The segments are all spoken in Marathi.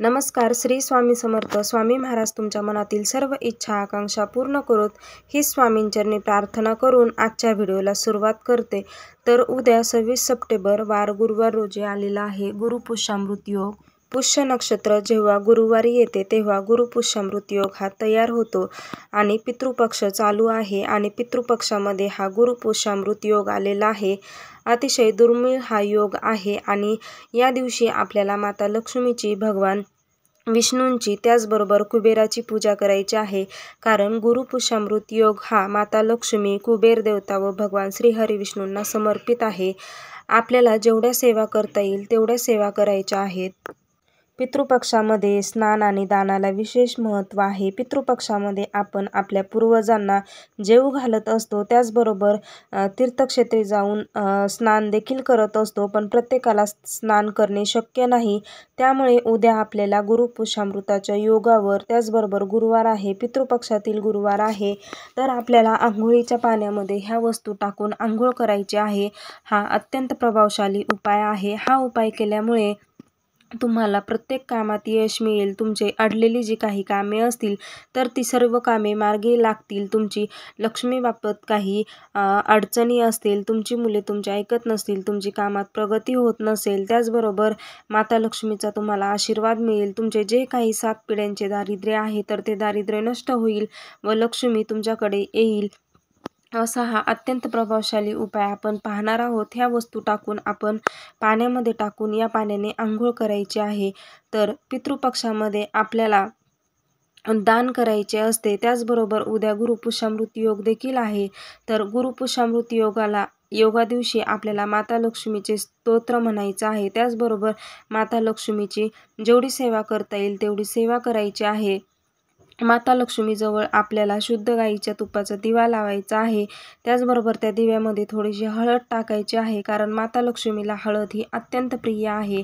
नमस्कार. श्री स्वामी समर्थ. स्वामी महाराज तुमच्या मनातील सर्व इच्छा आकांक्षा पूर्ण करोत ही स्वामींचरणी प्रार्थना करून आजच्या व्हिडिओला सुरुवात करते. तर उद्या 26 सप्टेंबर वार गुरुवार रोजी आलेला आहे गुरुपुष्यामृत योग. पुष्य नक्षत्र जेव्हा गुरुवारी येते तेव्हा गुरुपुष्यामृत योग हा तयार होतो आणि पितृपक्ष चालू आहे आणि पितृपक्षामध्ये हा गुरुपुष्यामृत योग आलेला आहे. अतिशय दुर्मिळ हा योग आहे आणि या दिवशी आपल्याला माता लक्ष्मीची, भगवान विष्णूंची, त्याचबरोबर कुबेराची पूजा करायची आहे. कारण गुरुपुष्यामृत योग हा माता लक्ष्मी, कुबेर देवता व भगवान श्रीहरी विष्णूंना समर्पित आहे. आपल्याला जेवढ्या सेवा करता येईल तेवढ्या सेवा करायच्या आहेत. पितृपक्षामध्ये स्नान आणि दानाला विशेष महत्त्व आहे. पितृपक्षामध्ये आपण आपल्या पूर्वजांना जेवू घालत असतो, त्याचबरोबर तीर्थक्षेत्री जाऊन स्नान देखील करत असतो, पण प्रत्येकाला स्नान करणे शक्य नाही. त्यामुळे उद्या आपल्याला गुरुपुष्यामृताच्या योगावर, त्याचबरोबर गुरुवार आहे, पितृपक्षातील गुरुवार आहे, तर आपल्याला आंघोळीच्या पाण्यामध्ये ह्या वस्तू टाकून आंघोळ करायची आहे. हा अत्यंत प्रभावशाली उपाय आहे. हा उपाय केल्यामुळे तुम्हाला प्रत्येक कामात यश मिळेल. तुमचे अडलेली जी काही कामे असतील तर ती सर्व कामे मार्गी लागतील. तुमची लक्ष्मीबाबत काही अडचणी असतील, तुमची मुले तुमचे ऐकत नसतील, तुमची कामात प्रगती होत नसेल, त्याचबरोबर माता लक्ष्मीचा तुम्हाला आशीर्वाद मिळेल. तुमचे जे काही 7 पिढ्यांचे दारिद्र्य आहे तर ते दारिद्र्य नष्ट होईल व लक्ष्मी तुमच्याकडे येईल. असा हा अत्यंत प्रभावशाली उपाय आपण पाहणार आहोत. ह्या वस्तू टाकून आपण पाण्यामध्ये टाकून या पाण्याने आंघोळ करायची आहे. तर पितृपक्षामध्ये आपल्याला दान करायचे असते. त्याचबरोबर उद्या गुरुपुष्यामृत योग देखील आहे. तर गुरुपुष्यामृत योगा दिवशी आपल्याला माता लक्ष्मीचे स्तोत्र म्हणायचं आहे. त्याचबरोबर माता लक्ष्मीची जेवढी सेवा करता येईल तेवढी सेवा करायची आहे. माता लक्ष्मीजवळ आपल्याला शुद्ध गाईच्या तुपाचा दिवा लावायचा आहे. त्याचबरोबर त्या दिव्यामध्ये थोडीशी हळद टाकायची आहे, कारण माता लक्ष्मीला हळद ही अत्यंत प्रिय आहे.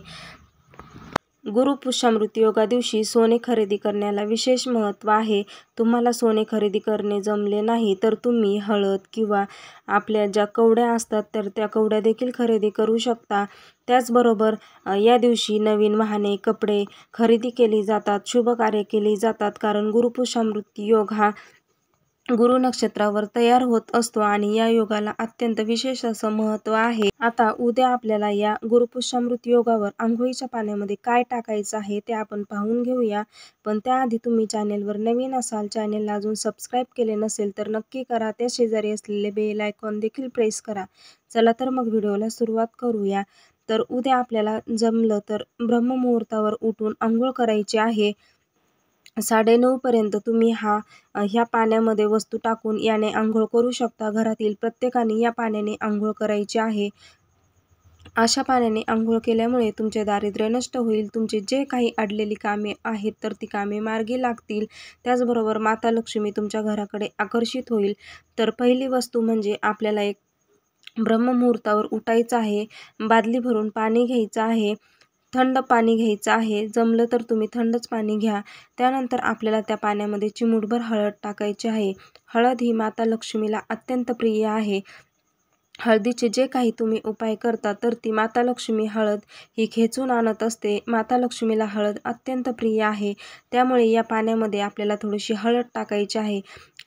गुरुपुष्यामृत योगा दिवशी सोने खरेदी करण्याला विशेष महत्त्व आहे. तुम्हाला सोने खरेदी करणे जमले नाही तर तुम्ही हळद किंवा आपल्या ज्या कवड्या असतात तर त्या कवड्या देखील खरेदी करू शकता. त्याचबरोबर या दिवशी नवीन वाहने, कपडे खरेदी केली जातात, शुभ कार्य केली जातात, कारण गुरुपुष्यामृत योग हा गुरु नक्षत्रावर तयार होत असतो आणि या योगाला अत्यंत विशेष असं महत्त्व आहे. आता उद्या आपल्याला या गुरुपुष्यामृत योगावर आंघोळीच्या पाण्यामध्ये काय टाकायचं आहे ते आपण पाहून घेऊया. पण त्याआधी तुम्ही चॅनेलवर नवीन असाल, चॅनेलला अजून सबस्क्राईब केले नसेल तर नक्की करा. त्या शेजारी असलेले बेल आयकॉन देखील प्रेस करा. चला तर मग व्हिडिओला सुरुवात करूया. तर उद्या आपल्याला जमलं तर ब्रह्ममुहूर्तावर उठून आंघोळ करायची आहे. 9:30 पर्यंत तुम्ही ह्या पाण्यामध्ये वस्तू टाकून याने आंघोळ करू शकता. घरातील प्रत्येकाने या पाण्याने आंघोळ करायची आहे. अशा पाण्याने आंघोळ केल्यामुळे तुमचे दारिद्र्य नष्ट होईल. तुमचे जे काही अडलेली कामे आहेत तर ती कामे मार्गी लागतील. त्याचबरोबर माता लक्ष्मी तुमच्या घराकडे आकर्षित होईल. तर पहिली वस्तू म्हणजे आपल्याला एक ब्रह्ममुहूर्तावर उठायचं आहे. बादली भरून पाणी घ्यायचं आहे. थंड पाणी घ्यायचं आहे. जमलं तर तुम्ही थंडच पाणी घ्या. त्यानंतर आपल्याला त्या पाण्यामध्ये चिमूटभर हळद टाकायची आहे. हळद ही माता लक्ष्मीला अत्यंत प्रिय आहे. हळदीचे जे काही तुम्ही उपाय करता तर ती माता लक्ष्मी हळद ही खेचून आणत असते. माता लक्ष्मीला हळद अत्यंत प्रिय आहे. त्यामुळे या पाण्यामध्ये आपल्याला थोडीशी हळद टाकायची आहे.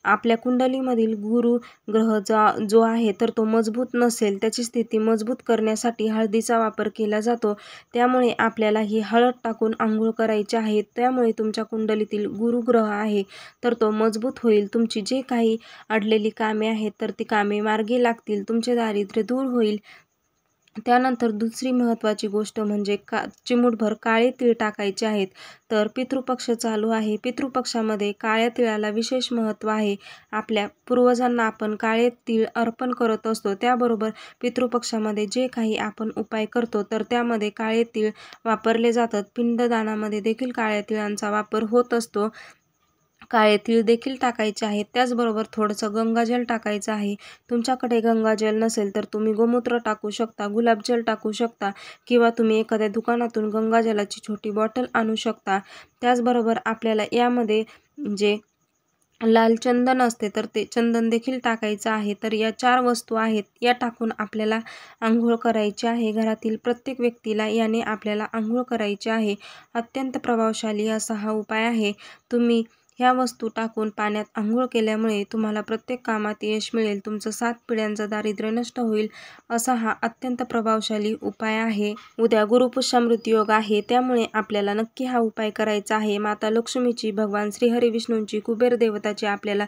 आपल्या कुंडलीमधील गुरु ग्रह जो आहे तर तो मजबूत नसेल, त्याची स्थिती मजबूत करण्यासाठी हळदीचा वापर केला जातो. त्यामुळे आपल्याला ही हळद टाकून आंघोळ करायची आहे. त्यामुळे तुमच्या कुंडलीतील गुरुग्रह आहे तर तो मजबूत होईल. तुमची जे काही अडलेली कामे आहेत तर ती कामे मार्गी लागतील. तुमचे दारिद्र्य दूर होईल. त्यानंतर दुसरी महत्त्वाची गोष्ट म्हणजे चिमूटभर काळे तीळ टाकायचे आहेत. तर पितृपक्ष चालू आहे. पितृपक्षामध्ये काळ्या तिळाला विशेष महत्त्व आहे. आपल्या पूर्वजांना आपण काळे तीळ अर्पण करत असतो. त्याबरोबर पितृपक्षामध्ये जे काही आपण उपाय करतो तर त्यामध्ये काळे तीळ वापरले जातात. पिंडदानामध्ये देखील काळ्या तिळांचा वापर होत असतो. काळे तीळ देखील टाकायचे आहेत. त्याचबरोबर थोडंसं गंगाजल टाकायचं आहे. तुमच्याकडे गंगाजल नसेल तर तुम्ही गोमूत्र टाकू शकता, गुलाबजल टाकू शकता किंवा तुम्ही एखाद्या दुकानातून गंगाजलाची छोटी बॉटल आणू शकता. त्याचबरोबर आपल्याला यामध्ये जे लाल चंदन असते तर ते चंदन देखील टाकायचं आहे. तर या 4 वस्तू आहेत, या टाकून आपल्याला अंघोळ करायची आहे. घरातील प्रत्येक व्यक्तीला याने आपल्याला अंघोळ करायची आहे. अत्यंत प्रभावशाली असा हा उपाय आहे. तुम्ही ह्या वस्तू टाकून पाण्यात अंघोळ केल्यामुळे तुम्हाला प्रत्येक कामात यश मिळेल. तुमचं 7 पिढ्यांचं दारिद्र्य नष्ट होईल, असा हा अत्यंत प्रभावशाली उपाय आहे. उद्या गुरुपुष्यामृत योग आहे, त्यामुळे आपल्याला नक्की हा उपाय करायचा आहे. माता लक्ष्मीची, भगवान श्रीहरी विष्णूंची, कुबेर देवताची आपल्याला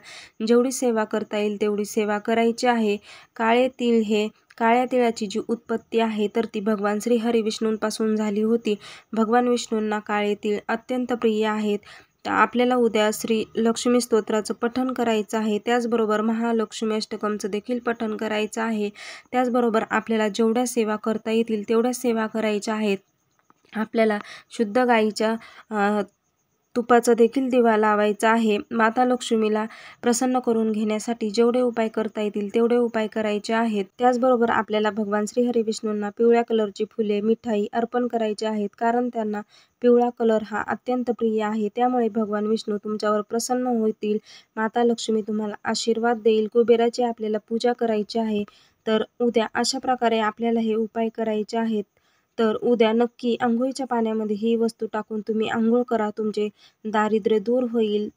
जेवढी सेवा करता येईल तेवढी सेवा करायची आहे. काळे तीळ हे काळ्या तिळाची जी उत्पत्ती आहे तर ती भगवान श्रीहरी विष्णूंपासून झाली होती. भगवान विष्णूंना काळे तीळ अत्यंत प्रिय आहेत. तर आपल्याला उद्या श्री लक्ष्मी स्तोत्राचं पठण करायचं आहे. त्याचबरोबर महालक्ष्मी अष्टकमचं देखील पठण करायचं आहे. त्याचबरोबर आपल्याला जेवढ्या सेवा करता येतील तेवढ्या सेवा करायच्या आहेत. आपल्याला शुद्ध गाईच्या तुपाचा देखील दिवा लावायचा आहे. माता लक्ष्मीला प्रसन्न करून घेण्यासाठी जेवढे उपाय करता येतील तेवढे उपाय करायचे आहेत. त्याचबरोबर आपल्याला भगवान श्रीहरी विष्णूंना पिवळ्या कलरची फुले, मिठाई अर्पण करायची आहेत, कारण त्यांना पिवळा कलर हा अत्यंत प्रिय आहे. त्यामुळे भगवान विष्णू तुमच्यावर प्रसन्न होतील. माता लक्ष्मी तुम्हाला आशीर्वाद देईल. कुबेराची आपल्याला पूजा करायची आहे. तर उद्या अशा प्रकारे आपल्याला हे उपाय करायचे आहेत. तर उद्या नक्की अंघोळीच्या पाण्यामध्ये ही वस्तू टाकून तुम्ही अंघोळ करा. तुमचे दारिद्र्य दूर होईल.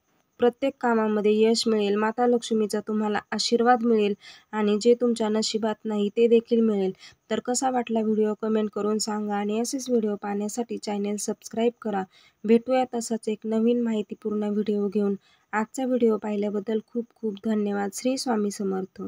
प्रत्येक कामामध्ये यश मिळेल. माता लक्ष्मीचा तुम्हाला आशीर्वाद मिळेल आणि जे तुमच्या नशिबात नाही ते देखील मिळेल. तर कसा वाटला व्हिडिओ कमेंट करून सांगा आणि असेच व्हिडिओ पाहण्यासाठी चॅनेल सबस्क्राईब करा. भेटूया तसाच एक नवीन माहितीपूर्ण व्हिडिओ घेऊन. आजचा व्हिडिओ पाहिल्याबद्दल खूप खूप धन्यवाद. श्री स्वामी समर्थ.